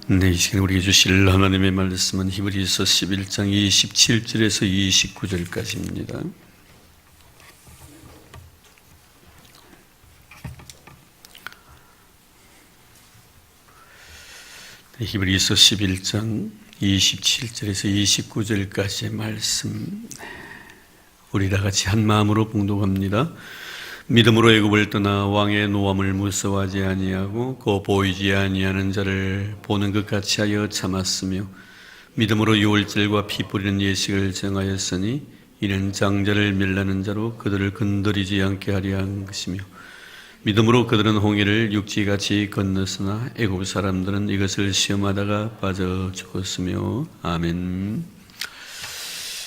네, 이 시간에 우리에게 주실 하나님의 말씀은 히브리서 11장 27절에서 29절까지입니다. 네, 히브리서 11장 27절에서 29절까지의 말씀, 우리 다 같이 한 마음으로 봉독합니다. 믿음으로 애굽을 떠나 왕의 노함을 무서워하지 아니하고 그 보이지 아니하는 자를 보는 것 같이 하여 참았으며 믿음으로 유월절과 피 뿌리는 예식을 정하였으니 이는 장자를 멸하는 자로 그들을 건드리지 않게 하려 한 것이며 믿음으로 그들은 홍해를 육지같이 건넜으나 애굽 사람들은 이것을 시험하다가 빠져 죽었으며. 아멘.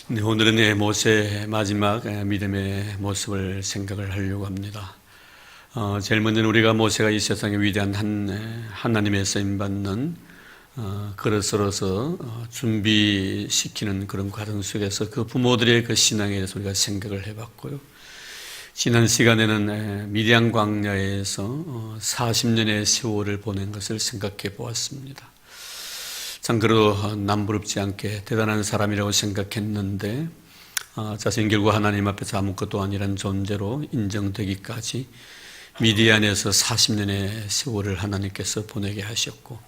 네, 오늘은 모세의 마지막 믿음의 모습을 생각을 하려고 합니다. 제일 먼저는 우리가 모세가 이 세상에 위대한 하나님의 쓰임받는 그릇으로서 준비시키는 그런 과정 속에서 그 부모들의 그 신앙에 대해서 우리가 생각을 해봤고요. 지난 시간에는 미디안 광야에서 40년의 세월을 보낸 것을 생각해 보았습니다. 참 그래도 남부럽지 않게 대단한 사람이라고 생각했는데 자신이 결국 하나님 앞에서 아무것도 아니란 존재로 인정되기까지 미디안에서 40년의 세월을 하나님께서 보내게 하셨고,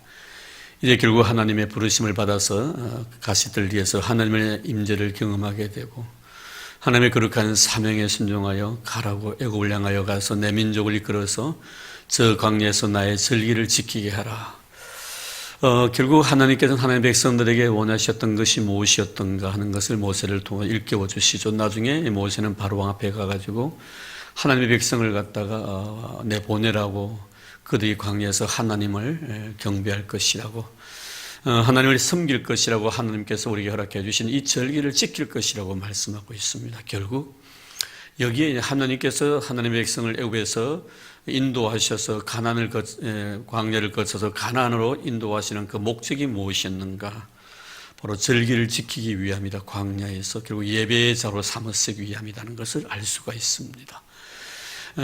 이제 결국 하나님의 부르심을 받아서 가시들 위해서 하나님의 임재를 경험하게 되고 하나님의 거룩한 사명에 순종하여 가라고 애굽을 향하여 가서 내 민족을 이끌어서 저 광야에서 나의 절기를 지키게 하라. 결국 하나님께서는 하나님의 백성들에게 원하셨던 것이 무엇이었던가 하는 것을 모세를 통해 일깨워 주시죠. 나중에 모세는 바로왕 앞에 가가지고 하나님의 백성을 갖다가 내보내라고, 그들이 광야에서 하나님을 경배할 것이라고, 하나님을 섬길 것이라고 하나님께서 우리에게 허락해 주신 이 절기를 지킬 것이라고 말씀하고 있습니다. 결국 여기에 하나님께서 하나님의 백성을 애굽에서 인도하셔서 광야를 거쳐서 가나안으로 인도하시는 그 목적이 무엇이었는가? 바로 절기를 지키기 위함이다. 광야에서 결국 예배의 자로 삼으시기 위함이라는 것을 알 수가 있습니다.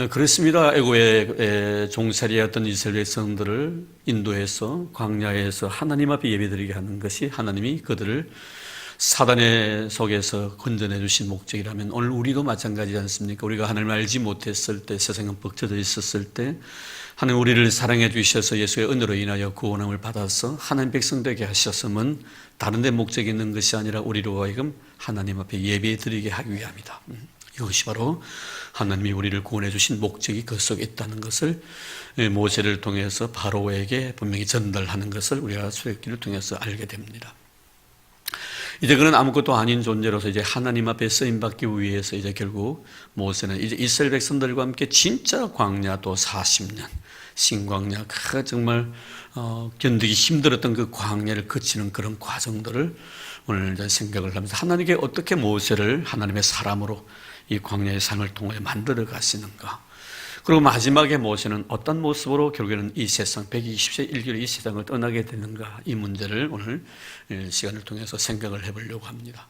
그렇습니다. 애굽의 종살이였던 이스라엘 백성들을 인도해서 광야에서 하나님 앞에 예배드리게 하는 것이 하나님이 그들을 사단의 속에서 건져내 주신 목적이라면 오늘 우리도 마찬가지지 않습니까? 우리가 하나님을 알지 못했을 때, 세상은 벅쳐져 있었을 때 하나님 우리를 사랑해 주셔서 예수의 은혜로 인하여 구원함을 받아서 하나님 백성 되게 하셨음은 다른 데 목적이 있는 것이 아니라 우리로 하여금 하나님 앞에 예배 드리게 하기 위함이다. 이것이 바로 하나님이 우리를 구원해 주신 목적이 그 속에 있다는 것을 모세를 통해서 바로에게 분명히 전달하는 것을 우리가 출애굽기를 통해서 알게 됩니다. 이제 그는 아무것도 아닌 존재로서 이제 하나님 앞에 쓰임받기 위해서 이제 결국 모세는 이제 이스라엘 백성들과 함께 진짜 광야 또 40년 신광야, 정말 견디기 힘들었던 그 광야를 거치는 그런 과정들을 오늘 이제 생각을 하면서 하나님께 어떻게 모세를 하나님의 사람으로 이 광야의 삶을 통해 만들어 가시는가. 그리고 마지막에 모세는 어떤 모습으로 결국에는 이 세상 120세 1개월 이 세상을 떠나게 되는가, 이 문제를 오늘 시간을 통해서 생각을 해보려고 합니다.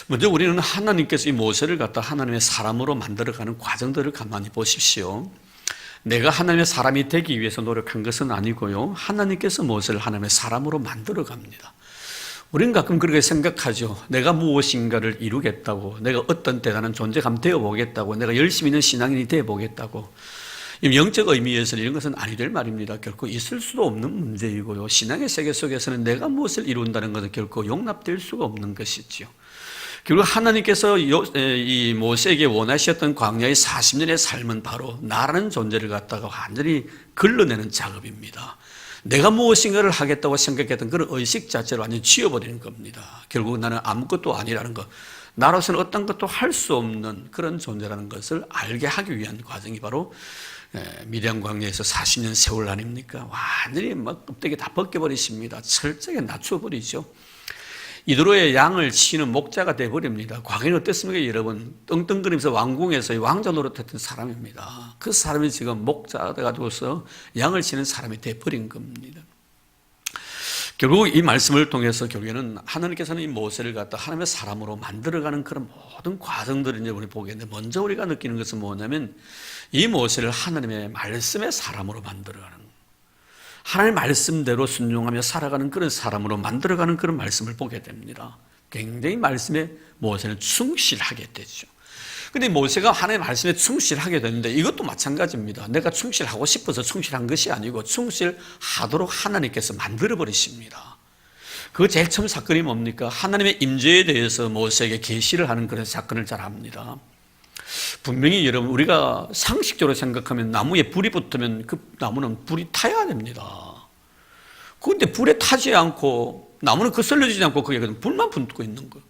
먼저 우리는 하나님께서 이 모세를 갖다 하나님의 사람으로 만들어가는 과정들을 가만히 보십시오. 내가 하나님의 사람이 되기 위해서 노력한 것은 아니고요, 하나님께서 모세를 하나님의 사람으로 만들어갑니다. 우리는 가끔 그렇게 생각하죠. 내가 무엇인가를 이루겠다고, 내가 어떤 대단한 존재감 되어보겠다고, 내가 열심히 있는 신앙인이 되어보겠다고. 영적 의미에서는 이런 것은 아니될 말입니다. 결코 있을 수도 없는 문제이고요, 신앙의 세계 속에서는 내가 무엇을 이룬다는 것은 결코 용납될 수가 없는 것이지요. 결국 하나님께서 이 모세에게 원하셨던 광야의 40년의 삶은 바로 나라는 존재를 갖다가 완전히 걸러내는 작업입니다. 내가 무엇인가를 하겠다고 생각했던 그런 의식 자체를 완전히 지워버리는 겁니다. 결국 나는 아무것도 아니라는 것, 나로서는 어떤 것도 할 수 없는 그런 존재라는 것을 알게 하기 위한 과정이 바로 미디안 광야에서 40년 세월 아닙니까? 완전히 막 껍데기 다 벗겨버리십니다. 철저하게 낮춰버리죠. 이도로의 양을 치는 목자가 되어버립니다. 과거에는 어땠습니까? 여러분, 떵떵거리면서 왕궁에서 왕자 노릇했던 사람입니다. 그 사람이 지금 목자가 돼가지고서 양을 치는 사람이 되어버린 겁니다. 결국 이 말씀을 통해서 결국에는 하나님께서는 이 모세를 갖다 하나님의 사람으로 만들어가는 그런 모든 과정들을 이제 우리 보게 되는데, 먼저 우리가 느끼는 것은 뭐냐면 이 모세를 하나님의 말씀의 사람으로 만들어가는, 하나님의 말씀대로 순종하며 살아가는 그런 사람으로 만들어가는 그런 말씀을 보게 됩니다. 굉장히 말씀에 모세는 충실하게 되죠. 근데 모세가 하나님의 말씀에 충실하게 되는데 이것도 마찬가지입니다. 내가 충실하고 싶어서 충실한 것이 아니고 충실하도록 하나님께서 만들어버리십니다. 그 제일 처음 사건이 뭡니까? 하나님의 임재에 대해서 모세에게 계시를 하는 그런 사건을 잘 압니다. 분명히 여러분 우리가 상식적으로 생각하면 나무에 불이 붙으면 그 나무는 불이 타야 됩니다. 그런데 불에 타지 않고 나무는 거슬려지지 않고 거기에 불만 붙고 있는 거예요.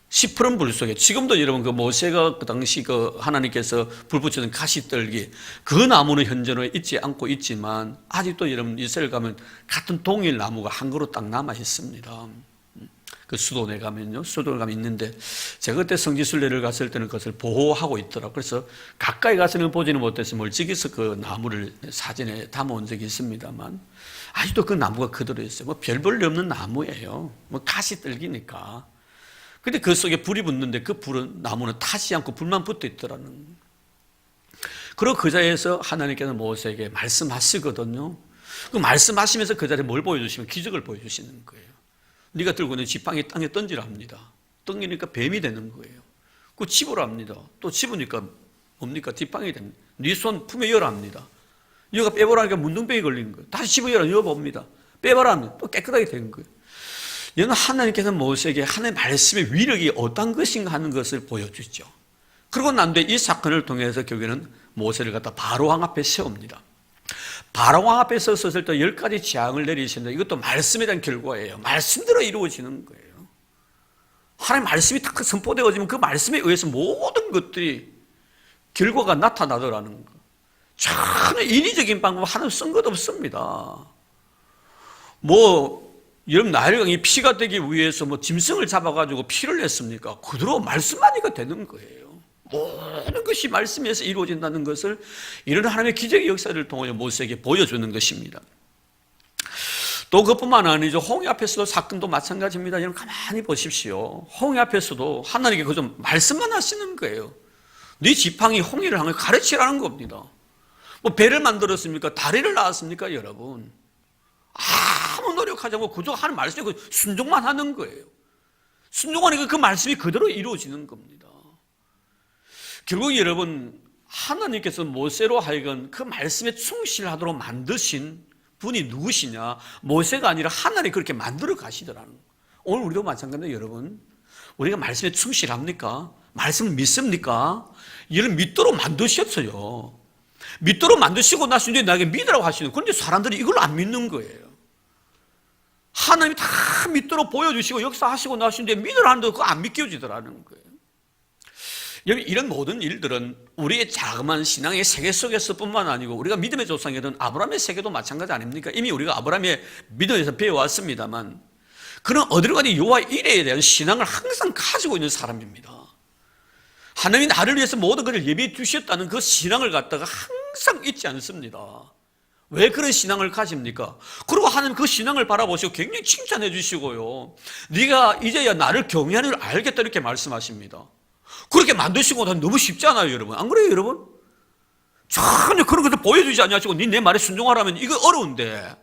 시퍼런 불 속에 지금도 여러분 그 모세가 그 당시 그 하나님께서 불 붙이는 가시떨기 그 나무는 현재는 있지 않고 있지만 아직도 여러분 이스라엘 가면 같은 동일 나무가 한 그루 딱 남아 있습니다. 그 수도에 가면요, 수도에 가면 있는데 제가 그때 성지순례를 갔을 때는 그것을 보호하고 있더라고요. 그래서 가까이 가서는 보지는 못해서 멀찍이서 그 나무를 사진에 담아온 적이 있습니다만 아직도 그 나무가 그대로 있어요. 뭐 별 볼일 없는 나무예요. 뭐 가시떨기니까. 근데 그 속에 불이 붙는데 그 불은 나무는 타지 않고 불만 붙어 있더라는. 그리고 그 자리에서 하나님께서 모세에게 말씀하시거든요. 그 말씀하시면서 그 자리에 뭘 보여주시면 기적을 보여주시는 거예요. 네가 들고 있는 지팡이 땅에 던지라 합니다. 던지니까 뱀이 되는 거예요. 그 집으라 합니다. 또 집으니까 뭡니까? 지팡이 됩니다. 네 손 품에 열어 합니다. 여가 빼보라니까 문둥병이 걸린 거예요. 다시 집어 열어 봅니다. 빼봐라 합니다. 또 깨끗하게 된 거예요. 이는 하나님께서 모세에게 하나님의 말씀의 위력이 어떤 것인가 하는 것을 보여주죠. 그러고 난 뒤에 이 사건을 통해서 결국에는 모세를 갖다 바로왕 앞에 세웁니다. 바로왕 앞에 섰을 때 10가지 재앙을 내리시는데 이것도 말씀에 대한 결과예요. 말씀대로 이루어지는 거예요. 하나님의 말씀이 딱 선포되어지면 그 말씀에 의해서 모든 것들이 결과가 나타나더라는 거. 전혀 인위적인 방법 하나 쓴 것 없습니다. 여러분 나일강이 피가 되기 위해서 짐승을 잡아가지고 피를 냈습니까? 그대로 말씀하니까 되는 거예요. 모든 것이 말씀에서 이루어진다는 것을 이런 하나님의 기적의 역사를 통해 모세에게 보여주는 것입니다. 또 그뿐만 아니죠. 홍해 앞에서도 사건도 마찬가지입니다. 여러분 가만히 보십시오. 홍해 앞에서도 하나님께 그저 말씀만 하시는 거예요. 네 지팡이 홍해를 향해 가르치라는 겁니다. 배를 만들었습니까? 다리를 낳았습니까? 여러분 아무 노력하지 않고 그저 하는 말씀에 순종만 하는 거예요. 순종하니까 그 말씀이 그대로 이루어지는 겁니다. 결국 여러분 하나님께서 모세로 하여금 그 말씀에 충실하도록 만드신 분이 누구시냐? 모세가 아니라 하나님이 그렇게 만들어 가시더라는 거예요. 오늘 우리도 마찬가지입니다. 여러분 우리가 말씀에 충실합니까? 말씀을 믿습니까? 이를 믿도록 만드셨어요. 믿도록 만드시고 나신 뒤에 나에게 믿으라고 하시는. 그런데 사람들이 이걸 안 믿는 거예요. 하나님이 다 믿도록 보여주시고 역사하시고 나신 뒤에 믿으라 하는데 그거 안 믿겨지더라는 거예요. 여러분 이런 모든 일들은 우리의 자그마한 신앙의 세계 속에서뿐만 아니고 우리가 믿음의 조상이던 아브라함의 세계도 마찬가지 아닙니까? 이미 우리가 아브라함의 믿음에서 배워왔습니다만 그는 어디로 가니 여호와 이레에 대한 신앙을 항상 가지고 있는 사람입니다. 하나님이 나를 위해서 모든 것을 예비해 두셨다는 그 신앙을 갖다가 항상 잊지 않습니다. 왜 그런 신앙을 가집니까? 그리고 하나님 그 신앙을 바라보시고 굉장히 칭찬해 주시고요. 네가 이제야 나를 경외하는 걸 알겠다 이렇게 말씀하십니다. 그렇게 만드시고 나면 너무 쉽지 않아요, 여러분? 안 그래요, 여러분? 전혀 그런 것을 보여주지 않냐시고 네 내 말에 순종하라면 이거 어려운데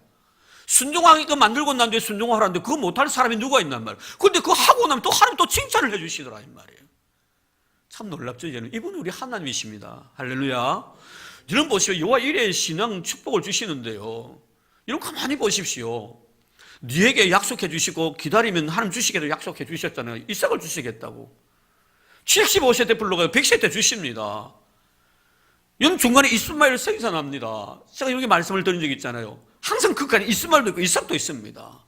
순종하니까 만들고 난 뒤에 순종하라는데 그거 못할 사람이 누가 있단 말이에요. 그런데 그거 하고 나면 또 하나님 또 칭찬을 해 주시더라 이 말이에요. 참 놀랍죠. 이분은 우리 하나님이십니다. 할렐루야. 여러분 보시오. 여호와 이레의 신앙 축복을 주시는데요. 여러분 가만히 보십시오. 네에게 약속해 주시고 기다리면 하나님 주시겠다고 약속해 주셨잖아요. 이삭을 주시겠다고. 75세 때 불러가요. 100세 때 주십니다. 여러분 중간에 이스마엘을 생산합니다. 제가 여기 말씀을 드린 적이 있잖아요. 항상 끝까지 이스마엘도 있고 이삭도 있습니다.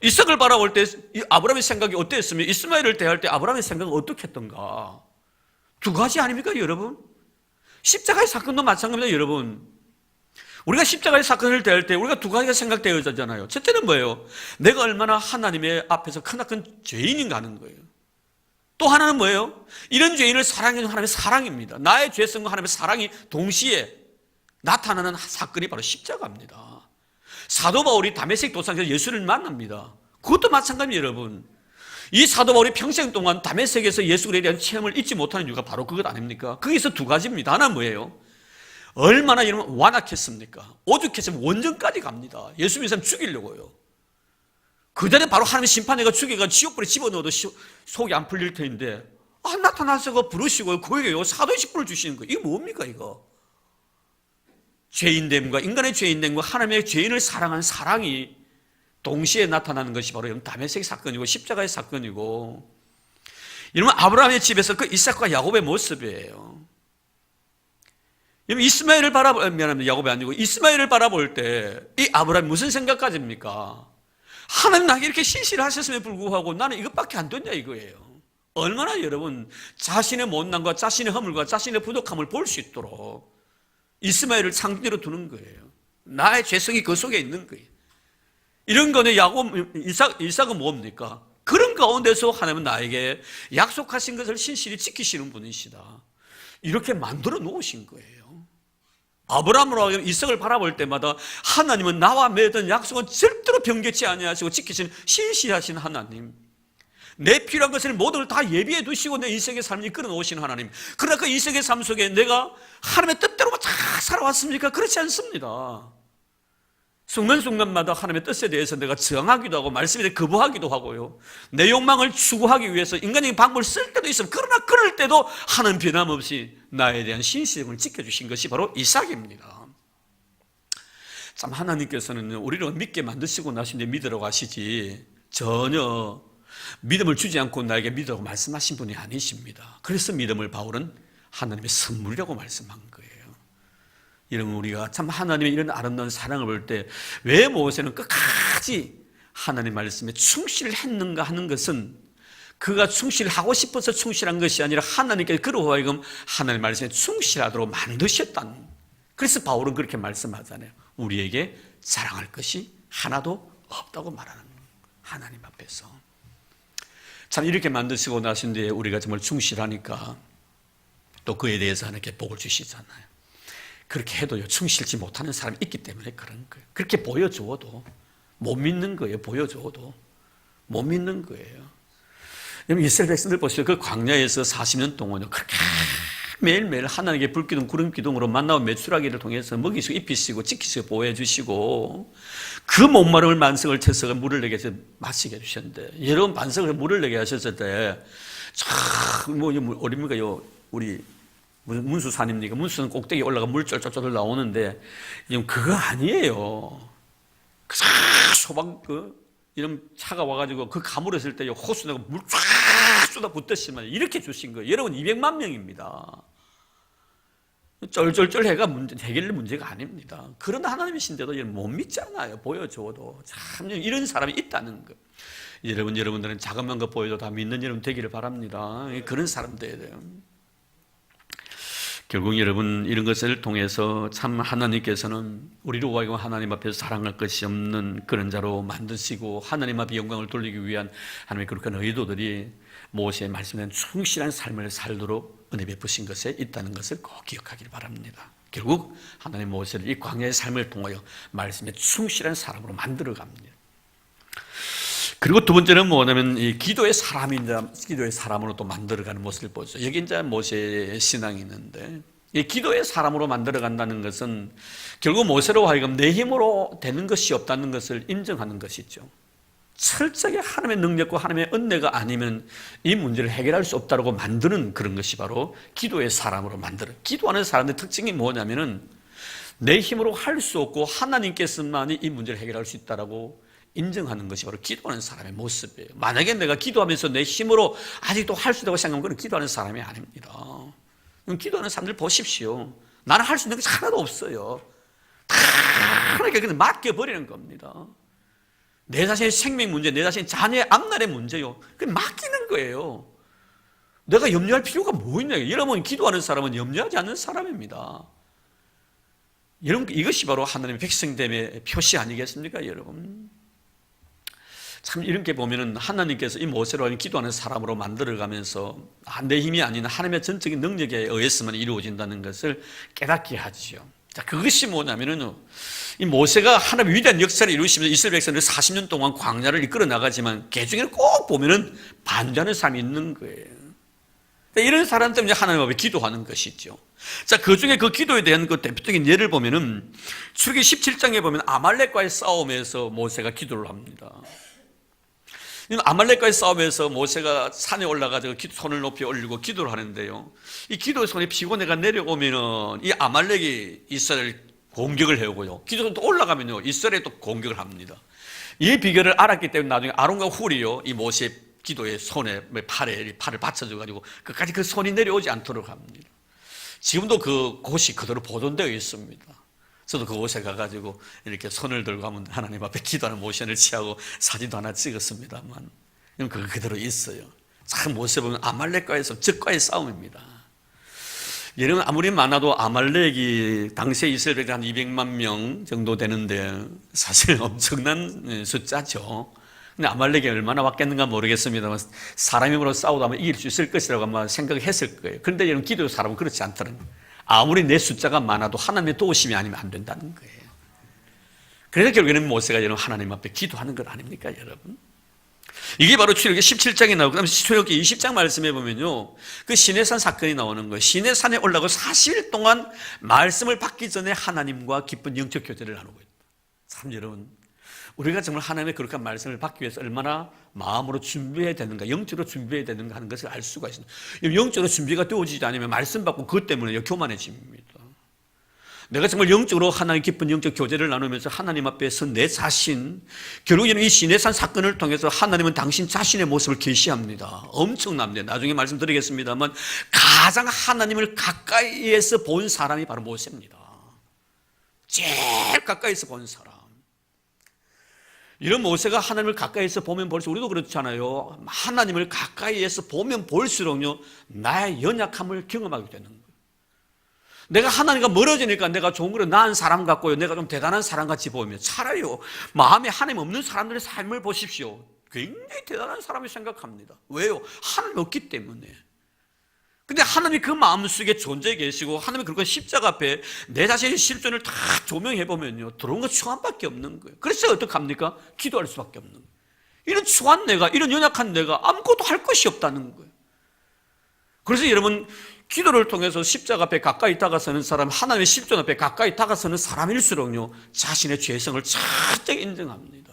이삭을 바라볼 때 아브라함의 생각이 어땠으면 이스마엘을 대할 때 아브라함의 생각은 어떻게 했던가? 두 가지 아닙니까 여러분? 십자가의 사건도 마찬가지입니다 여러분. 우리가 십자가의 사건을 대할 때 우리가 두 가지가 생각되어지잖아요. 첫째는 뭐예요? 내가 얼마나 하나님의 앞에서 크나큰 죄인인가 하는 거예요. 또 하나는 뭐예요? 이런 죄인을 사랑하는 하나님의 사랑입니다. 나의 죄성과 하나님의 사랑이 동시에 나타나는 사건이 바로 십자가입니다. 사도 바울이 다메섹 도상에서 예수를 만납니다. 그것도 마찬가지입니다 여러분. 이 사도 바울이 평생 동안 다메섹에서 예수에 대한 체험을 잊지 못하는 이유가 바로 그것 아닙니까? 거기서 두 가지입니다. 하나는 뭐예요? 얼마나 여러분 완악했습니까? 오죽했으면 원정까지 갑니다. 예수 믿는 사람 죽이려고요. 그 전에 바로 하나님의 심판해가 죽여가 지옥불에 집어넣어도 속이 안 풀릴 터인데 나타나서 부르시고 그에게 사도의 직분을 주시는 거예요. 이게 뭡니까 이거? 죄인됨과 인간의 죄인됨과 하나님의 죄인을 사랑하는 사랑이 동시에 나타나는 것이 바로 다메섹 사건이고 십자가의 사건이고, 여러분 아브라함의 집에서 그 이삭과 야곱의 모습이에요. 여러분 이스마엘을 미안합니다. 야곱이 아니고 이스마엘을 바라볼 때 이 아브라함이 무슨 생각까지입니까? 하나님 나에게 이렇게 신실하셨음에 불구하고 나는 이것밖에 안 됐냐 이거예요. 얼마나 여러분 자신의 못난과 자신의 허물과 자신의 부족함을 볼 수 있도록 이스마엘을 상징으로 두는 거예요. 나의 죄성이 그 속에 있는 거예요. 이런 거는 이삭은 뭡니까? 그런 가운데서 하나님은 나에게 약속하신 것을 신실히 지키시는 분이시다, 이렇게 만들어 놓으신 거예요. 아브라함으로 이삭을 바라볼 때마다 하나님은 나와 맺은 약속은 절대로 변개치 아니하시고 지키시는 신실하신 하나님, 내 필요한 것을 모든 걸 다 예비해 두시고 내 인생의 삶을 이끌어 놓으신 하나님. 그러나 그 인생의 삶 속에 내가 하나님의 뜻대로만 다 살아왔습니까? 그렇지 않습니다. 순간순간마다 하나님의 뜻에 대해서 내가 저항하기도 하고 말씀에 대해 거부하기도 하고요, 내 욕망을 추구하기 위해서 인간적인 방법을 쓸 때도 있어요. 그러나 그럴 때도 하나님 변함없이 나에 대한 신실함을 지켜주신 것이 바로 이삭입니다. 참 하나님께서는 우리를 믿게 만드시고 나신 뒤에 믿으라고 하시지 전혀 믿음을 주지 않고 나에게 믿으라고 말씀하신 분이 아니십니다. 그래서 믿음을 바울은 하나님의 선물이라고 말씀한 거예요. 이러면 우리가 참 하나님의 이런 아름다운 사랑을 볼 때 왜 모세는 끝까지 하나님 말씀에 충실했는가 하는 것은 그가 충실하고 싶어서 충실한 것이 아니라 하나님께 그로 하여금 하나님 말씀에 충실하도록 만드셨다는, 그래서 바울은 그렇게 말씀하잖아요. 우리에게 자랑할 것이 하나도 없다고 말하는 거예요. 하나님 앞에서 참 이렇게 만드시고 나신 뒤에 우리가 정말 충실하니까 또 그에 대해서 하나님께 복을 주시잖아요. 그렇게 해도요 충실지 못하는 사람이 있기 때문에 그런 거예요. 그렇게 보여줘도 못 믿는 거예요. 보여줘도 못 믿는 거예요. 여러분 이스라엘 백성들 보시죠. 그 광야에서 40년 동안요 그렇게 매일매일 하나님께 불기둥 구름기둥으로 만나온 메추라기를 통해서 먹이시고 입히시고 지키시고 보호해 주시고, 그 목마름을 만석을 쳐서 물을 내게 해서 마시게 해주셨는데, 여러분 반석을 물을 내게 하셨을 때 참 어딥니까 우리 문수산입니까? 문수산 꼭대기에 올라가 물 쫄쫄쫄 나오는데 그거 아니에요. 소방 이런 차가 와가지고 그 가물었을 때 호수 내가 물 쫙 쏟아 붓듯이만 이렇게 주신 거예요. 여러분 200만 명입니다. 쫄쫄쫄 해가 해결될 문제가 아닙니다. 그런 하나님이신데도 못 믿잖아요. 보여줘도 참 이런 사람이 있다는 거. 여러분들은 작은만 거 보여도 다 믿는 여러분 되기를 바랍니다. 그런 사람들이에요. 결국 여러분 이런 것을 통해서 참 하나님께서는 우리를 하여금 하나님 앞에서 사랑할 것이 없는 그런 자로 만드시고 하나님 앞에 영광을 돌리기 위한 하나님의 그런 의도들이 모세의 말씀에 충실한 삶을 살도록 은혜 베푸신 것에 있다는 것을 꼭 기억하길 바랍니다. 결국 하나님 모세를 이 광야의 삶을 통하여 말씀에 충실한 사람으로 만들어 갑니다. 그리고 두 번째는 뭐냐면 이 기도의 사람으로 또 만들어가는 모습을 보죠. 여기 이제 모세의 신앙이 있는데, 이 기도의 사람으로 만들어간다는 것은 결국 모세로 하여금 내 힘으로 되는 것이 없다는 것을 인정하는 것이죠. 철저하게 하나님의 능력과 하나님의 은혜가 아니면 이 문제를 해결할 수 없다고 만드는 그런 것이 바로 기도의 사람으로 만들어. 기도하는 사람의 특징이 뭐냐면은 내 힘으로 할 수 없고 하나님께서만이 이 문제를 해결할 수 있다라고 인정하는 것이 바로 기도하는 사람의 모습이에요. 만약에 내가 기도하면서 내 힘으로 아직도 할 수 있다고 생각하면 그건 기도하는 사람이 아닙니다. 기도하는 사람들 보십시오. 나는 할 수 있는 것이 하나도 없어요. 다 하나님께 그냥 맡겨버리는 겁니다. 내 자신의 생명 문제, 내 자신의 자녀의 앞날의 문제요. 그냥 맡기는 거예요. 내가 염려할 필요가 뭐 있냐. 여러분 기도하는 사람은 염려하지 않는 사람입니다. 여러분 이것이 바로 하나님의 백성됨의 표시 아니겠습니까 여러분? 참 이렇게 보면은 하나님께서 이 모세로 하는 기도하는 사람으로 만들어가면서 내 힘이 아닌 하나님의 전적인 능력에 의해서만 이루어진다는 것을 깨닫게 하지요. 자, 그것이 뭐냐면은 이 모세가 하나님의 위대한 역사를 이루시면서 이스라엘 백성들 40년 동안 광야를 이끌어 나가지만 그 중에는 꼭 보면은 반주하는 사람이 있는 거예요. 이런 사람 때문에 하나님 앞에 기도하는 것이죠. 자, 그 중에 그 기도에 대한 그 대표적인 예를 보면은 출애굽기 17장에 보면 아말렉과의 싸움에서 모세가 기도를 합니다. 아말렉과의 싸움에서 모세가 산에 올라가서 손을 높이 올리고 기도를 하는데요. 이 기도의 손이 피곤해가 내려오면은 이 아말렉이 이스라엘 공격을 해오고요. 기도가 또 올라가면요, 이스라엘이 또 공격을 합니다. 이 비결을 알았기 때문에 나중에 아론과 훌이요, 이 모세 기도의 손에 팔을 받쳐줘가지고 끝까지 그 손이 내려오지 않도록 합니다. 지금도 그 곳이 그대로 보존되어 있습니다. 저도 그곳에 가가지고 이렇게 손을 들고 하면 하나님 앞에 기도하는 모션을 취하고 사진도 하나 찍었습니다만, 그거 그대로 있어요. 참 모세 보면 아말렉과의 적과의 싸움입니다. 여러분, 아무리 많아도 아말렉이 당시에 이스라엘이 한 200만 명 정도 되는데 사실 엄청난 숫자죠. 근데 아말렉이 얼마나 왔겠는가 모르겠습니다만 사람이 힘으로 싸우다 하면 이길 수 있을 것이라고 아마 생각했을 거예요. 그런데 여러분, 기도의 사람은 그렇지 않다는 거예요. 아무리 내 숫자가 많아도 하나님의 도우심이 아니면 안 된다는 거예요. 그래서 결국에는 모세가 여러분 하나님 앞에 기도하는 것 아닙니까, 여러분? 이게 바로 출애굽기 17장에 나오고, 그다음에 출애굽기 20장 말씀해 보면요, 그 시내산 사건이 나오는 거예요. 시내산에 올라가고 40일 동안 말씀을 받기 전에 하나님과 깊은 영적 교제를 나누고 있다. 참 여러분, 우리가 정말 하나님의 거룩한 말씀을 받기 위해서 얼마나 마음으로 준비해야 되는가, 영적으로 준비해야 되는가 하는 것을 알 수가 있습니다. 영적으로 준비가 되어지지 않으면 말씀 받고 그것 때문에 교만해집니다. 내가 정말 영적으로 하나님의 깊은 영적 교제를 나누면서 하나님 앞에서 내 자신, 결국에는 이 시내산 사건을 통해서 하나님은 당신 자신의 모습을 계시합니다. 엄청납니다. 나중에 말씀드리겠습니다만 가장 하나님을 가까이에서 본 사람이 바로 모세입니다. 제일 가까이서 본 사람. 이런 모세가 하나님을 가까이에서 보면 볼수록, 우리도 그렇잖아요. 하나님을 가까이에서 보면 볼수록요, 나의 연약함을 경험하게 되는 거예요. 내가 하나님과 멀어지니까 내가 좋은 거를 나은 사람 같고요, 내가 좀 대단한 사람 같이 보이면, 차라리요, 마음에 하나님 없는 사람들의 삶을 보십시오. 굉장히 대단한 사람이 생각합니다. 왜요? 하나님 없기 때문에. 근데 하나님이 그 마음속에 존재해 계시고, 하나님이 그런 십자가 앞에 내 자신의 실존을 다 조명해 보면요, 들어온 건 추함밖에 없는 거예요. 그래서 어떡합니까? 기도할 수밖에 없는 거예요. 이런 추한 내가, 이런 연약한 내가 아무것도 할 것이 없다는 거예요. 그래서 여러분, 기도를 통해서 십자가 앞에 가까이 다가서는 사람, 하나님의 실존 앞에 가까이 다가서는 사람일수록요, 자신의 죄성을 철저히 인정합니다.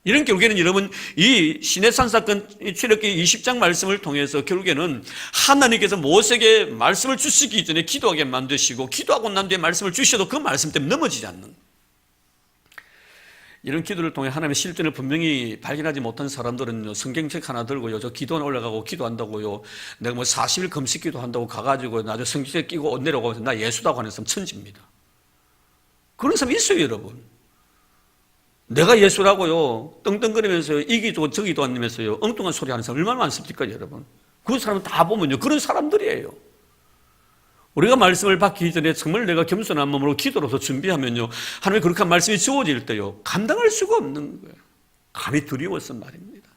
이런 결국에는 여러분, 이 시내산 사건 출애굽기 20장 말씀을 통해서 결국에는 하나님께서 모세에게 말씀을 주시기 전에 기도하게 만드시고, 기도하고 난 뒤에 말씀을 주셔도 그 말씀 때문에 넘어지지 않는, 이런 기도를 통해 하나님의 실존을 분명히 발견하지 못한 사람들은요, 성경책 하나 들고요, 저 기도원 올라가고 기도한다고요, 내가 뭐 40일 금식 기도한다고 가가지고 나중에 성경책 끼고 내려가고 나 예수다고 하는 사람 천지입니다. 그런 사람 있어요, 여러분. 내가 예수라고요, 떵떵거리면서요, 이기도 저기도 안 하면서요, 엉뚱한 소리 하는 사람 얼마나 많습니까, 여러분? 그 사람은 다 보면요, 그런 사람들이에요. 우리가 말씀을 받기 전에 정말 내가 겸손한 마음으로 기도로서 준비하면요, 하나님의 거룩한 말씀이 주어질 때요, 감당할 수가 없는 거예요. 감히 두려워서 말입니다.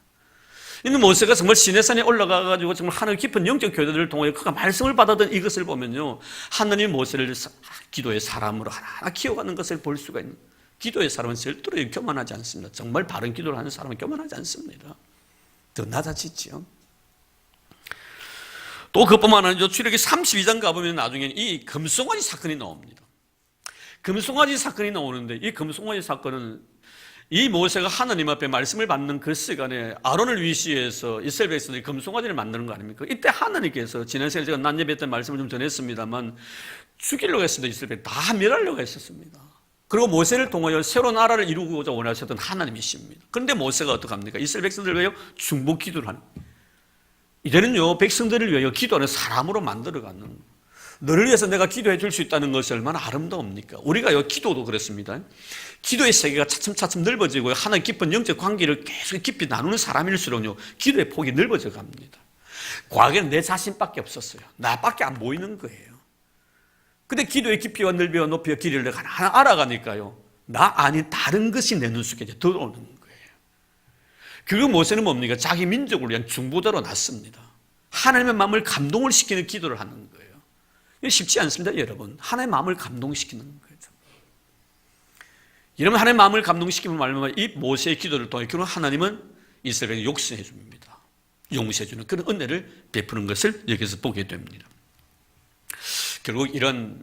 이는 모세가 정말 시내산에 올라가가지고 정말 하나님 깊은 영적 교제를 통해 그가 말씀을 받았던 이것을 보면요, 하나님 모세를 기도의 사람으로 하나하나 키워가는 것을 볼 수가 있는, 기도의 사람은 절대로 교만하지 않습니다. 정말 바른 기도를 하는 사람은 교만하지 않습니다. 더 낮아지죠. 또 그뿐만 아니죠. 출애굽기 32장 가보면 나중에 이 금송아지 사건이 나옵니다. 금송아지 사건이 나오는데, 이 금송아지 사건은 이 모세가 하나님 앞에 말씀을 받는 그 시간에 아론을 위시해서 이스라엘 백성들이 금송아지를 만드는 거 아닙니까? 이때 하나님께서, 지난 시간에 제가 낮 예배 때 말씀을 좀 전했습니다만, 죽이려고 했습니다. 이스라엘 백성 다 멸하려고 했었습니다. 그리고 모세를 통하여 새로운 나라를 이루고자 원하셨던 하나님이십니다. 그런데 모세가 어떡합니까? 이스라엘 백성들을 위하여 중보 기도를 하는, 이제는요, 백성들을 위하여 기도하는 사람으로 만들어가는, 너를 위해서 내가 기도해 줄 수 있다는 것이 얼마나 아름다웁니까? 우리가요, 기도도 그렇습니다. 기도의 세계가 차츰차츰 넓어지고 하나님 깊은 영적 관계를 계속 깊이 나누는 사람일수록요, 기도의 폭이 넓어져 갑니다. 과거에는 내 자신밖에 없었어요. 나밖에 안 보이는 거예요. 근데 기도의 깊이와 넓이와 높이와 길이를 내가 하나 알아가니까요, 나 아닌 다른 것이 내 눈 속에 이제 들어오는 거예요. 그 모세는 뭡니까? 자기 민족을 위한 중보자로 났습니다. 하나님의 마음을 감동을 시키는 기도를 하는 거예요. 이게 쉽지 않습니다, 여러분. 하나님의 마음을 감동시키는 거죠. 여러분, 하나님의 마음을 감동시키면 말면 이 모세의 기도를 통해 결국 하나님은 이스라엘에게 욕심해 줍니다. 용서해주는 그런 은혜를 베푸는 것을 여기서 보게 됩니다. 결국 이런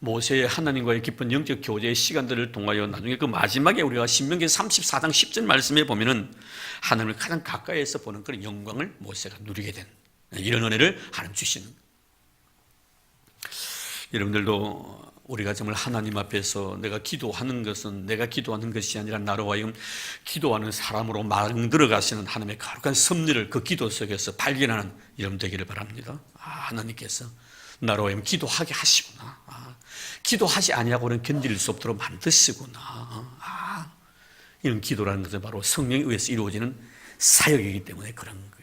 모세의 하나님과의 깊은 영적 교제의 시간들을 통하여 나중에 그 마지막에 우리가 신명기 34장 10절 말씀에 보면은 하나님을 가장 가까이에서 보는 그런 영광을 모세가 누리게 된 이런 은혜를 하나님 주시는. 여러분들도 우리가 정말 하나님 앞에서 내가 기도하는 것은 내가 기도하는 것이 아니라 나로 하여금 기도하는 사람으로 만들어 가시는 하나님의 거룩한 섭리를 그 기도 속에서 발견하는 여러분 되기를 바랍니다. 하나님께서 나로 하여금 기도하게 하시구나. 기도하지 아니하고는 견딜 수 없도록 만드시구나. 이런 기도라는 것은 바로 성령에 의해서 이루어지는 사역이기 때문에 그런 거예요.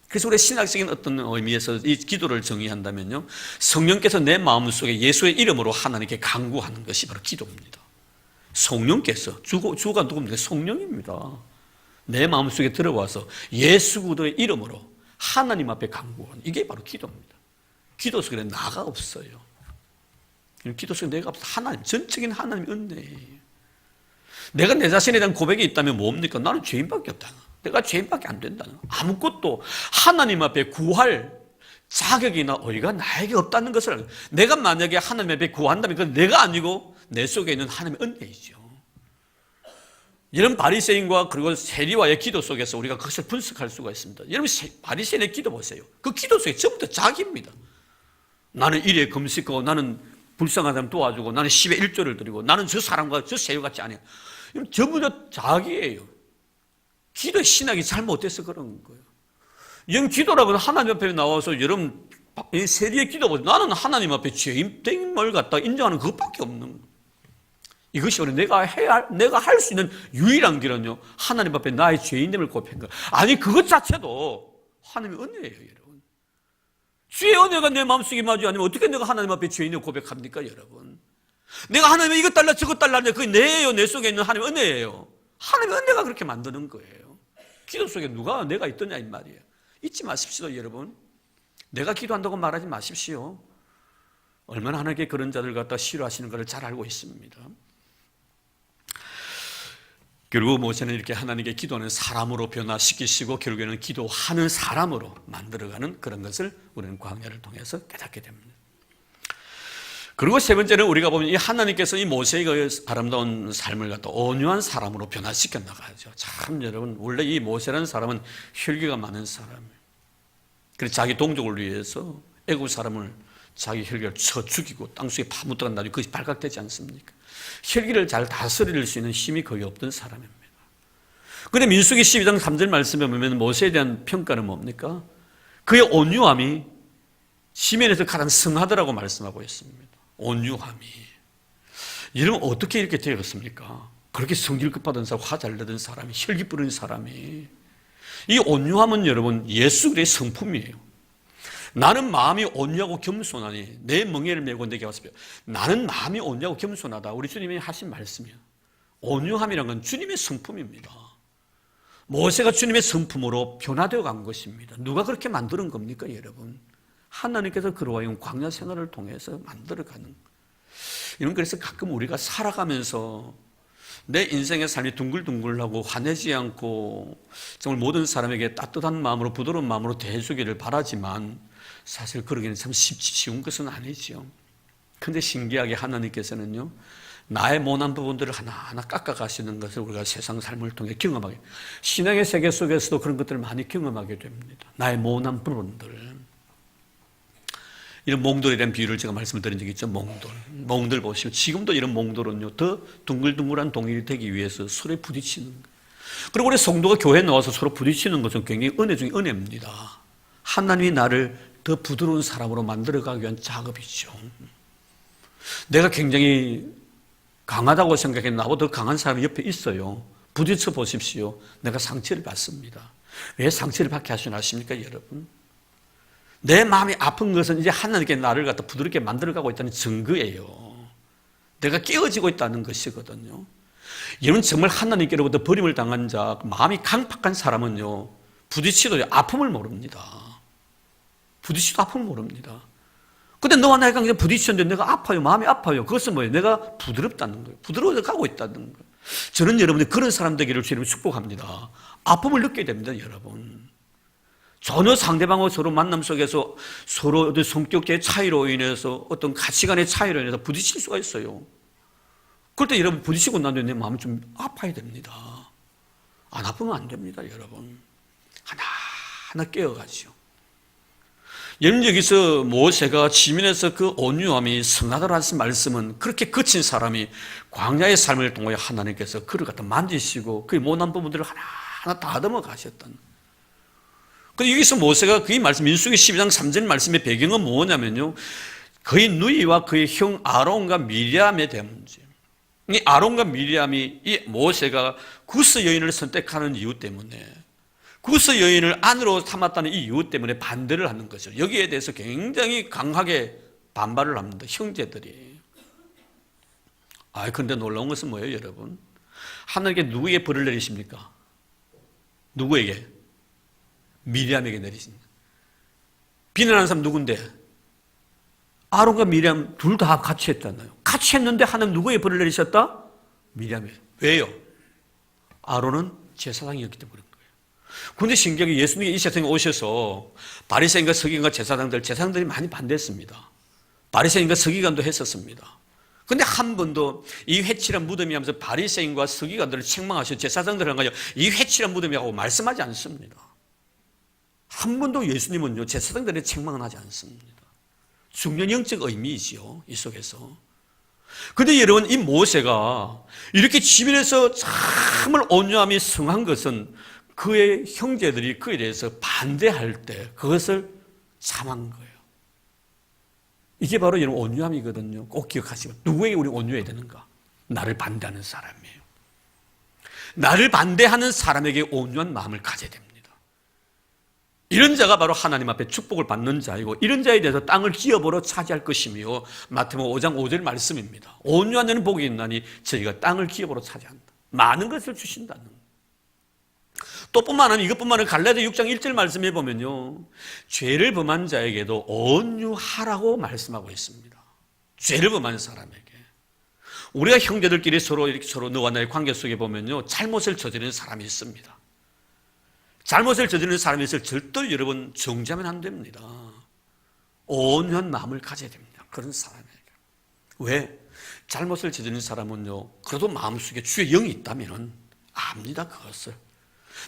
그래서 우리 신학적인 어떤 의미에서 이 기도를 정의한다면요, 성령께서 내 마음속에 예수의 이름으로 하나님께 간구하는 것이 바로 기도입니다. 성령께서, 주가 누굽니까? 성령입니다. 내 마음속에 들어와서 예수 그리스도의 이름으로 하나님 앞에 간구하는, 이게 바로 기도입니다. 기도 속에 나가 없어요. 기도 속에 내가 없어. 하나님, 전적인 하나님의 은혜예요. 내가 내 자신에 대한 고백이 있다면 뭡니까? 나는 죄인밖에 없다. 내가 죄인밖에 안 된다. 아무것도 하나님 앞에 구할 자격이나 의의가 나에게 없다는 것을, 내가 만약에 하나님 앞에 구한다면 그건 내가 아니고 내 속에 있는 하나님의 은혜이죠. 이런 바리새인과 그리고 세리와의 기도 속에서 우리가 그것을 분석할 수가 있습니다. 여러분, 바리새인의 기도 보세요. 그 기도 속에 전부 다 자기입니다. 나는 일에 금식하고, 나는 불쌍한 사람 도와주고, 나는 10의 1조를 드리고, 나는 저 사람과 저 세리 같지 않아요. 전부 다 자기예요. 기도의 신학이 잘못돼서 그런 거예요. 영 기도라고는 하나님 앞에 나와서 여러분 세리의 기도 보세요. 나는 하나님 앞에 죄인됨을 갖다 인정하는 그것밖에 없는 거예요. 이것이 오늘 내가 할 수 있는 유일한 길은요, 하나님 앞에 나의 죄인됨을 고백한 거. 아니, 그것 자체도 하나님의 은혜예요, 여러분. 주의 은혜가 내 마음속에 마주 아니면 어떻게 내가 하나님 앞에 죄인을 고백합니까, 여러분? 내가 하나님의 이것 달라 저것 달라 하는데 그게 내예요. 내 속에 있는 하나님의 은혜예요. 하나님의 은혜가 그렇게 만드는 거예요. 기도 속에 누가 내가 있더냐 이 말이에요. 잊지 마십시오, 여러분. 내가 기도한다고 말하지 마십시오. 얼마나 하나님께 그런 자들 갖다 싫어하시는 것을 잘 알고 있습니다. 결국 모세는 이렇게 하나님께 기도하는 사람으로 변화시키시고 결국에는 기도하는 사람으로 만들어가는 그런 것을 우리는 광야를 통해서 깨닫게 됩니다. 그리고 세 번째는 우리가 보면 이 하나님께서 이 모세의 그 아름다운 삶을 갖다 온유한 사람으로 변화시켜 나가죠. 참 여러분, 원래 이 모세라는 사람은 혈기가 많은 사람이에요. 그래서 자기 동족을 위해서 애국 사람을 자기 혈기를 쳐 죽이고 땅속에 파묻다가 나중에 그것이 발각되지 않습니까? 혈기를 잘 다스릴 수 있는 힘이 거의 없던 사람입니다. 그런데 민수기 12장 3절 말씀에 보면 모세에 대한 평가는 뭡니까? 그의 온유함이 시면에서 가장 성하더라고 말씀하고 있습니다. 온유함이. 이러면 어떻게 이렇게 되었습니까? 그렇게 성질 급하던 사람, 화 잘 내던 사람이, 혈기 부르는 사람이. 이 온유함은 여러분 예수 그리스도의 성품이에요. 나는 마음이 온유하고 겸손하니 내 멍에를 메고 내게 왔으며, 나는 마음이 온유하고 겸손하다. 우리 주님이 하신 말씀이에요. 온유함이란 건 주님의 성품입니다. 모세가 주님의 성품으로 변화되어 간 것입니다. 누가 그렇게 만드는 겁니까, 여러분? 하나님께서 그로 하여금 광야 생활을 통해서 만들어가는. 이런, 그래서 가끔 우리가 살아가면서 내 인생의 삶이 둥글둥글하고 화내지 않고 정말 모든 사람에게 따뜻한 마음으로 부드러운 마음으로 대해주기를 바라지만 사실 그러기는 참 쉬운 것은 아니죠. 그런데 신기하게 하나님께서는요, 나의 모난 부분들을 하나하나 깎아가시는 것을 우리가 세상 삶을 통해 경험하게, 신앙의 세계 속에서도 그런 것들을 많이 경험하게 됩니다. 나의 모난 부분들. 이런 몽돌에 대한 비유를 제가 말씀을 드린 적이 있죠. 몽돌 보시면 지금도 이런 몽돌은요, 더 둥글둥글한 동일이 되기 위해서 서로 부딪히는 거예요. 그리고 우리 성도가 교회에 나와서 서로 부딪히는 것은 굉장히 은혜 중에 은혜입니다. 하나님이 나를 더 부드러운 사람으로 만들어가기 위한 작업이죠. 내가 굉장히 강하다고 생각해 나보다 더 강한 사람이 옆에 있어요. 부딪혀 보십시오. 내가 상처를 받습니다. 왜 상처를 받게 하시나 아십니까, 여러분? 내 마음이 아픈 것은 이제 하나님께 나를 갖다 부드럽게 만들어가고 있다는 증거예요. 내가 깨어지고 있다는 것이거든요. 여러분, 정말 하나님께로부터 버림을 당한 자, 마음이 강팍한 사람은요, 부딪히도 아픔을 모릅니다. 부딪히도 아픔을 모릅니다. 근데 너와 나가 그냥 부딪혔는데 내가 아파요. 마음이 아파요. 그것은 뭐예요? 내가 부드럽다는 거예요. 부드러워져 가고 있다는 거예요. 저는 여러분들 그런 사람 되기를 주님을 축복합니다. 아픔을 느끼게 됩니다, 여러분. 전혀 상대방과 서로 만남 속에서 서로 성격의 차이로 인해서 어떤 가치관의 차이로 인해서 부딪힐 수가 있어요. 그럴 때 여러분 부딪히고 난 뒤에 내 마음이 좀 아파야 됩니다. 안 아프면 안 됩니다, 여러분. 하나하나 깨어가죠. 여러분, 여기서 모세가 지면에서 그 온유함이 성하다라는 말씀은 그렇게 거친 사람이 광야의 삶을 통해 하나님께서 그를 갖다 만지시고 그의 못난 부분들을 하나하나 다듬어 가셨던. 그런데 여기서 모세가 그의 말씀, 민수기 12장 3절 말씀의 배경은 뭐냐면요, 그의 누이와 그의 형 아론과 미리암에 대한 문제. 이 아론과 미리암이 이 모세가 구스 여인을 선택하는 이유 때문에, 구스 여인을 아내로 삼았다는 이 이유 때문에 반대를 하는 거죠. 여기에 대해서 굉장히 강하게 반발을 합니다, 형제들이. 그런데 놀라운 것은 뭐예요, 여러분? 하나님께 누구에게 벌을 내리십니까? 누구에게? 미리암에게 내리십니다. 비난하는 사람 누군데? 아론과 미리암 둘 다 같이 했잖아요. 같이 했는데 하나님 누구에게 벌을 내리셨다? 미리암에게. 왜요? 아론은 제사장이었기 때문에. 그런데 신기하게 예수님이 이 세상에 오셔서 바리새인과 서기관과 제사장들이 많이 반대했습니다. 바리새인과 서기관도 했었습니다. 그런데 한 번도 이 회칠한 무덤이 하면서 바리새인과 서기관들을 책망하시고 제사장들을 한 거죠. 이 회칠한 무덤이라고 말씀하지 않습니다. 한 번도 예수님은요, 제사장들의 책망은 하지 않습니다. 중요한 영적 의미이지요, 이 속에서. 그런데 여러분, 이 모세가 이렇게 지면에서 참을 온유함이 성한 것은 그의 형제들이 그에 대해서 반대할 때 그것을 참은 거예요. 이게 바로 여러분 온유함이거든요. 꼭 기억하시고, 누구에게 우리 온유해야 되는가? 나를 반대하는 사람이에요. 나를 반대하는 사람에게 온유한 마음을 가져야 됩니다. 이런 자가 바로 하나님 앞에 축복을 받는 자이고, 이런 자에 대해서 땅을 기업으로 차지할 것이며, 마태복음 5장 5절 말씀입니다. 온유한 자는 복이 있나니 저희가 땅을 기업으로 차지한다. 많은 것을 주신다는 거예요. 또 뿐만 아니라 이것뿐만 아니라 갈라디아 6장 1절 말씀해 보면요, 죄를 범한 자에게도 온유하라고 말씀하고 있습니다. 죄를 범한 사람에게. 우리가 형제들끼리 서로 너와 나의 관계 속에 보면요, 잘못을 저지르는 사람이 있습니다. 잘못을 저지르는 사람이 있을 절대 여러분 정죄하면 안 됩니다. 온유한 마음을 가져야 됩니다, 그런 사람에게. 왜? 잘못을 저지르는 사람은요, 그래도 마음속에 주의 영이 있다면 압니다, 그것을.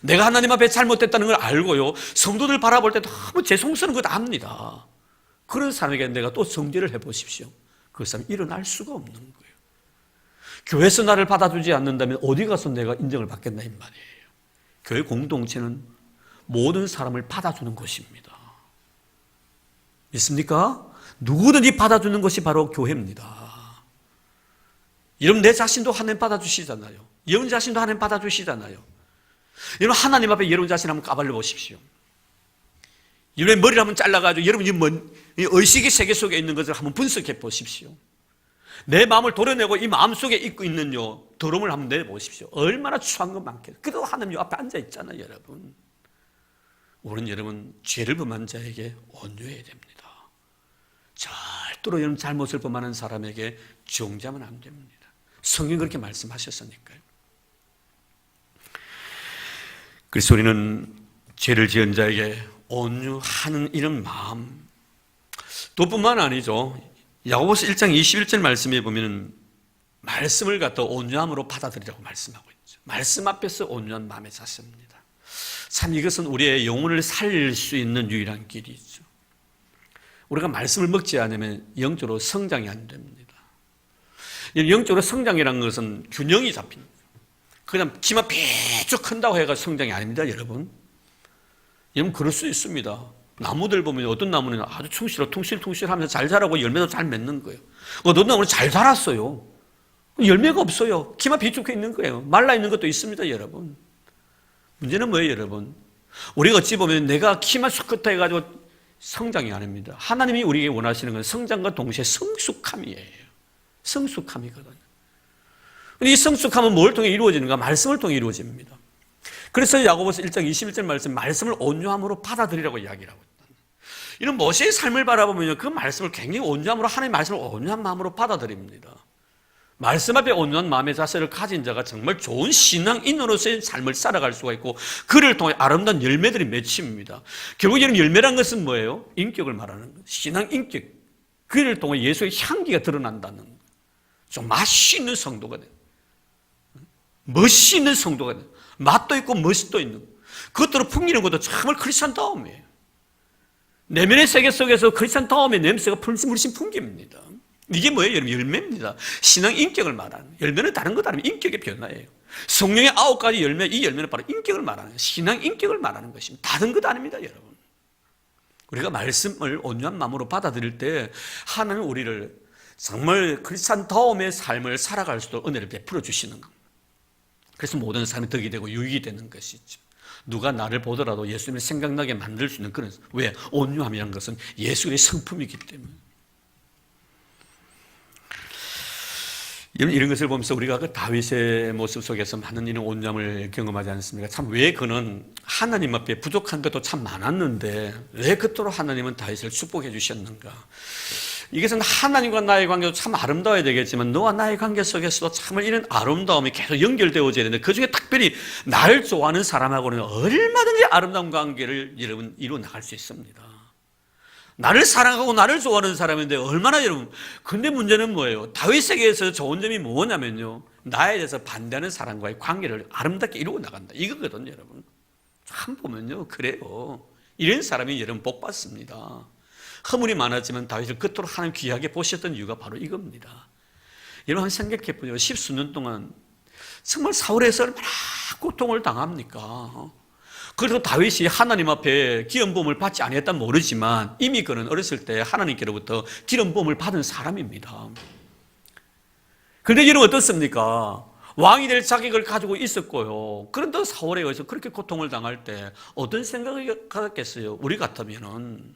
내가 하나님 앞에 잘못됐다는 걸 알고요, 성도들 바라볼 때 너무 죄송스러운 것 압니다. 그런 사람에게 내가 또 정죄를 해보십시오. 그 사람 일어날 수가 없는 거예요. 교회에서 나를 받아주지 않는다면 어디 가서 내가 인정을 받겠나 이 말이에요. 교회 공동체는 모든 사람을 받아주는 것입니다. 믿습니까? 누구든지 받아주는 것이 바로 교회입니다. 여러분, 내 자신도 하나님 받아주시잖아요. 여러분 자신도 하나님 받아주시잖아요. 여러분, 하나님 앞에 여러분 자신 한번 까발려 보십시오. 여러분의 머리를 한번 잘라가지고 여러분이 의식의 세계 속에 있는 것을 한번 분석해 보십시오. 내 마음을 도려내고 이 마음 속에 있고 있는 더러움을 한번 내보십시오. 얼마나 추한 것 많겠어요. 그래도 하나님 앞에 앉아 있잖아요, 여러분. 우리는 여러분 죄를 범한 자에게 온유해야 됩니다. 절대로 여러분 잘못을 범하는 사람에게 정죄하면 안 됩니다. 성경이 그렇게 말씀하셨으니까요. 그래서 우리는 죄를 지은 자에게 온유하는 이런 마음, 또 뿐만 아니죠. 야고보서 1장 21절 말씀에 보면 말씀을 갖다 온유함으로 받아들이라고 말씀하고 있죠. 말씀 앞에서 온유한 마음에 샀습니다. 참 이것은 우리의 영혼을 살릴 수 있는 유일한 길이죠. 우리가 말씀을 먹지 않으면 영적으로 성장이 안 됩니다. 영적으로 성장이라는 것은 균형이 잡힙니다. 그냥 기만 삐쭉 큰다고 해가 성장이 아닙니다, 여러분. 여러분, 그럴 수 있습니다. 나무들 보면 어떤 나무는 아주 퉁실퉁실 하면서 잘 자라고 열매도 잘 맺는 거예요. 어떤 나무는 잘 자랐어요. 열매가 없어요. 키만 비축해 있는 거예요. 말라 있는 것도 있습니다, 여러분. 문제는 뭐예요, 여러분? 우리가 어찌 보면 내가 키만 수컷 해가지고 성장이 아닙니다. 하나님이 우리에게 원하시는 건 성장과 동시에 성숙함이에요. 성숙함이거든요. 이 성숙함은 뭘 통해 이루어지는가? 말씀을 통해 이루어집니다. 그래서 야고보서 1장 21절 말씀을 온유함으로 받아들이라고 이야기를 하고 있다. 이런 모세의 삶을 바라보면 그 말씀을 굉장히 온유함으로, 하나님의 말씀을 온유한 마음으로 받아들입니다. 말씀 앞에 온유한 마음의 자세를 가진 자가 정말 좋은 신앙인으로서의 삶을 살아갈 수가 있고 그를 통해 아름다운 열매들이 맺힙니다. 결국 이런 열매란 것은 뭐예요? 인격을 말하는 거예요. 신앙 인격. 그를 통해 예수의 향기가 드러난다는 거예요. 좀 맛이 있는 성도가 돼요. 멋이 있는 성도가 돼요. 맛도 있고 멋도 있는 거예요. 그것들을 풍기는 것도 정말 크리스찬다움이에요. 내면의 세계 속에서 크리스찬다움의 냄새가 물씬 풍깁니다. 이게 뭐예요? 여러분, 열매입니다. 신앙 인격을 말하는 거예요. 열매는 다른 것 아니면 인격의 변화예요. 성령의 9가지 열매, 이 열매는 바로 인격을 말하는 거예요. 신앙 인격을 말하는 것입니다. 다른 것 아닙니다, 여러분. 우리가 말씀을 온유한 마음으로 받아들일 때 하나님은 우리를 정말 크리스찬다움의 삶을 살아갈 수 있도록 은혜를 베풀어 주시는 겁니다. 그래서 모든 삶이 덕이 되고 유익이 되는 것이죠. 누가 나를 보더라도 예수님을 생각나게 만들 수 있는 그런, 왜? 온유함이라는 것은 예수의 성품이기 때문에. 이런 것을 보면서 우리가 그 다윗의 모습 속에서 많은 이런 온유함을 경험하지 않습니까? 참 왜 그는 하나님 앞에 부족한 것도 참 많았는데 왜 그토록 하나님은 다윗을 축복해 주셨는가? 이것은 하나님과 나의 관계도 참 아름다워야 되겠지만 너와 나의 관계 속에서도 정말 이런 아름다움이 계속 연결되어져야 되는데 그중에 특별히 나를 좋아하는 사람하고는 얼마든지 아름다운 관계를 여러분 이루어 나갈 수 있습니다. 나를 사랑하고 나를 좋아하는 사람인데 얼마나 여러분, 근데 문제는 뭐예요? 다윗에게서 좋은 점이 뭐냐면요, 나에 대해서 반대하는 사람과의 관계를 아름답게 이루어 나간다, 이거거든요. 여러분 참 보면요, 그래요. 이런 사람이 여러분 복 받습니다. 허물이 많았지만 다윗을 그토록 하나님 귀하게 보셨던 이유가 바로 이겁니다. 여러분 한번 생각해 보세요. 10수년 동안 정말 사울에서 얼마나 고통을 당합니까? 그래서 다윗이 하나님 앞에 기름부음을 받지 아니했다면 모르지만 이미 그는 어렸을 때 하나님께로부터 기름부음을 받은 사람입니다. 그런데 여러분 어떻습니까? 왕이 될 자격을 가지고 있었고요. 그런데 사울에 의해서 그렇게 고통을 당할 때 어떤 생각을 가졌겠어요? 우리 같으면은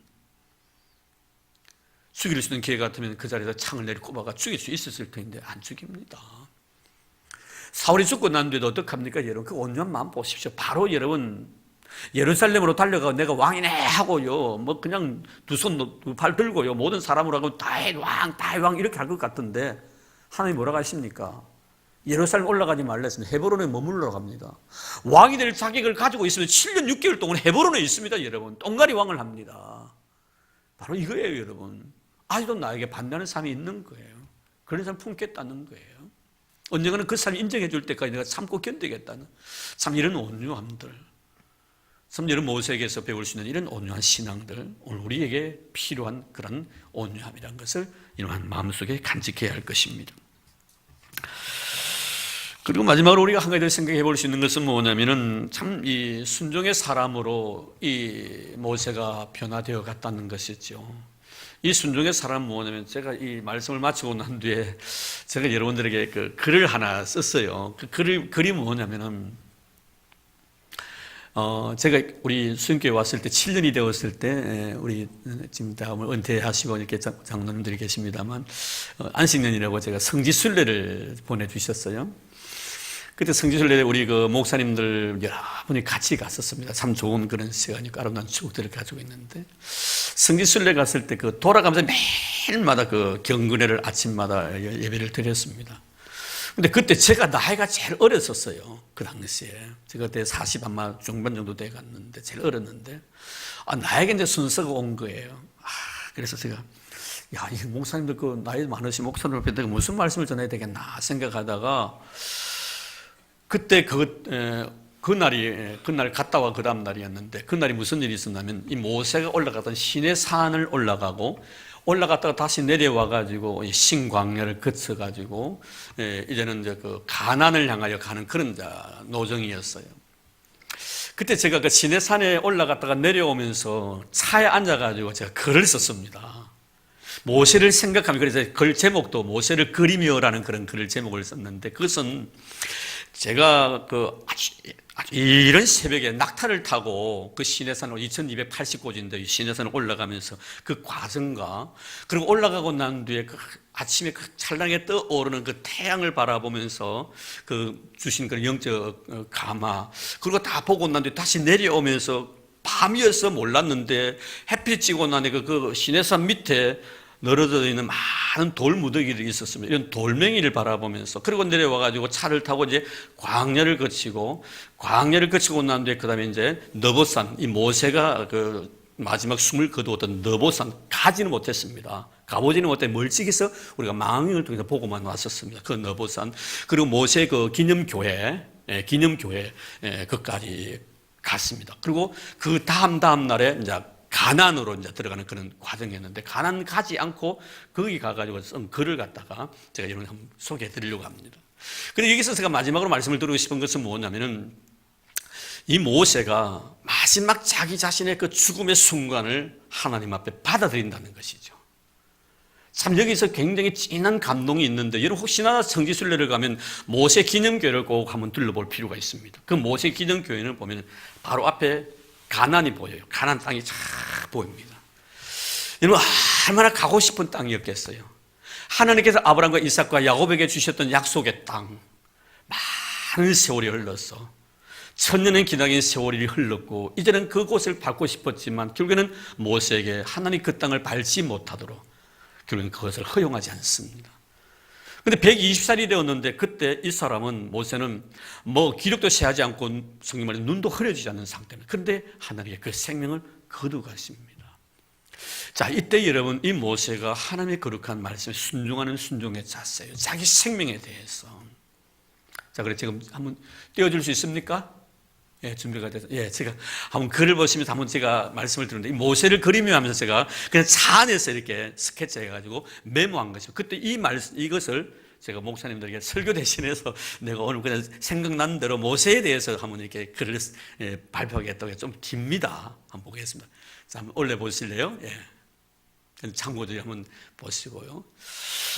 죽일 수 있는 기회 같으면 그 자리에서 창을 내리 꼽아가 죽일 수 있었을 텐데 안 죽입니다. 사울이 죽고 난 뒤에도 어떡합니까? 여러분 그 온유한 마음 보십시오. 바로 여러분 예루살렘으로 달려가고 내가 왕이네 하고요, 뭐 그냥 두 손 두 팔 들고요, 모든 사람으로 하고 다윗 왕 이렇게 할 것 같은데 하나님 뭐라고 하십니까? 예루살렘 올라가지 말라 했습니다. 헤브론에 머물러 갑니다. 왕이 될 자격을 가지고 있으면 7년 6개월 동안 헤브론에 있습니다. 여러분 똥가리 왕을 합니다. 바로 이거예요. 여러분 아직도 나에게 반대하는 사람이 있는 거예요. 그런 사람 품겠다는 거예요. 언젠가는 그 사람이 인정해 줄 때까지 내가 참고 견디겠다는, 참 이런 온유함들, 참 여러분 모세에게서 배울 수 있는 이런 온유한 신앙들, 오늘 우리에게 필요한 그런 온유함이라는 것을 이러한 마음속에 간직해야 할 것입니다. 그리고 마지막으로 우리가 한 가지 더 생각해 볼 수 있는 것은 뭐냐면은 참 이 순종의 사람으로 이 모세가 변화되어 갔다는 것이죠. 이 순종의 사람은 뭐냐면, 제가 이 말씀을 마치고 난 뒤에 제가 여러분들에게 그 글을 하나 썼어요. 그 글이 뭐냐면은, 제가 우리 수영교회 왔을 때 7년이 되었을 때, 우리 지금 다음을 은퇴하시고 이렇게 장로님들이 계십니다만, 안식년이라고 제가 성지순례를 보내주셨어요. 그때 성지순례에 우리 그 목사님들 여러분이 같이 갔었습니다. 참 좋은 그런 시간이고 아름다운 추억들을 가지고 있는데, 성지순례 갔을 때 그 돌아가면서 매일마다 그 경건회를 아침마다 예배를 드렸습니다. 근데 그때 제가 나이가 제일 어렸었어요. 그 당시에. 제가 그때 40 아마 중반 정도 돼 갔는데, 제일 어렸는데, 나에게 이제 순서가 온 거예요. 그래서 제가, 야, 이 목사님들 그 나이 많으신 목사님을 뵈다가 무슨 말씀을 전해야 되겠나 생각하다가, 그때 그날 갔다 와 그 다음 날이었는데, 그날이 무슨 일이 있었냐면, 이 모세가 올라갔던 시내 산을 올라갔다가 다시 내려와가지고 신광야를 거쳐가지고 이제는 이제 그 가나안을 향하여 가는 그런 노정이었어요. 그때 제가 그 시내산에 올라갔다가 내려오면서 차에 앉아가지고 제가 글을 썼습니다. 모세를 생각하며, 그래서 글 제목도 모세를 그리며라는 그런 글을 제목을 썼는데, 그것은 제가 아주 이런 새벽에 낙타를 타고 그 시내산으로 2280고지인데 시내산을 올라가면서 그 과정과, 그리고 올라가고 난 뒤에 그 아침에 그 찬란하게 떠오르는 그 태양을 바라보면서 그 주신 그런 영적 감화, 그리고 다 보고 난 뒤에 다시 내려오면서 밤이어서 몰랐는데 햇빛 지고 나니까 그 시내산 밑에 늘어져 있는 많은 돌 무더기들이 있었습니다. 이런 돌멩이를 바라보면서, 그리고 내려와가지고 차를 타고 이제 광야를 거치고 난 뒤에 그 다음에 이제 너보산, 이 모세가 그 마지막 숨을 거두었던 너보산 가지는 못했습니다. 가보지는 못해 멀찍이서 우리가 망원경을 통해서 보고만 왔었습니다. 그 너보산, 그리고 모세 그 기념교회 그까지 갔습니다. 그리고 그 다음 날에 이제 가나안으로 이제 들어가는 그런 과정이었는데, 가나안 가지 않고 거기 가가지고 쓴 글을 갖다가 제가 이런 한번 소개해 드리려고 합니다. 그런데 여기서 제가 마지막으로 말씀을 드리고 싶은 것은 뭐냐면은, 이 모세가 마지막 자기 자신의 그 죽음의 순간을 하나님 앞에 받아들인다는 것이죠. 참 여기서 굉장히 진한 감동이 있는데, 여러분 혹시나 성지순례를 가면 모세 기념교회를 꼭 한번 둘러볼 필요가 있습니다. 그 모세 기념교회를 보면 바로 앞에 가나안이 보여요. 가나안 땅이 쫙 보입니다. 여러분 얼마나 가고 싶은 땅이었겠어요. 하나님께서 아브라함과 이삭과 야곱에게 주셨던 약속의 땅, 많은 세월이 흘렀어. 1000년의 기나긴 세월이 흘렀고, 이제는 그곳을 밟고 싶었지만 결국에는 모세에게 하나님 그 땅을 밟지 못하도록 결국에는 그것을 허용하지 않습니다. 근데 120살이 되었는데, 그때 이 사람은, 모세는 뭐 기력도 세하지 않고 성경 말에 눈도 흐려지지 않는 상태입니다. 그런데 하나님의 그 생명을 거두가십니다. 자, 이때 여러분, 이 모세가 하나님의 거룩한 말씀에 순종하는 순종의 자세예요. 자기 생명에 대해서. 자, 그래 지금 한번 띄워줄 수 있습니까? 예, 준비가 돼서. 예, 제가 한번 글을 보시면서 한번 제가 말씀을 드렸는데, 이 모세를 그리며 하면서 제가 그냥 차 안에서 이렇게 스케치 해가지고 메모한 것이죠. 그때 이것을 제가 목사님들에게 설교 대신해서 내가 오늘 그냥 생각난 대로 모세에 대해서 한번 이렇게 글을 발표하겠다고. 좀 깁니다. 한번 보겠습니다. 자, 한번 올려보실래요? 예. 참고들이 한번 보시고요.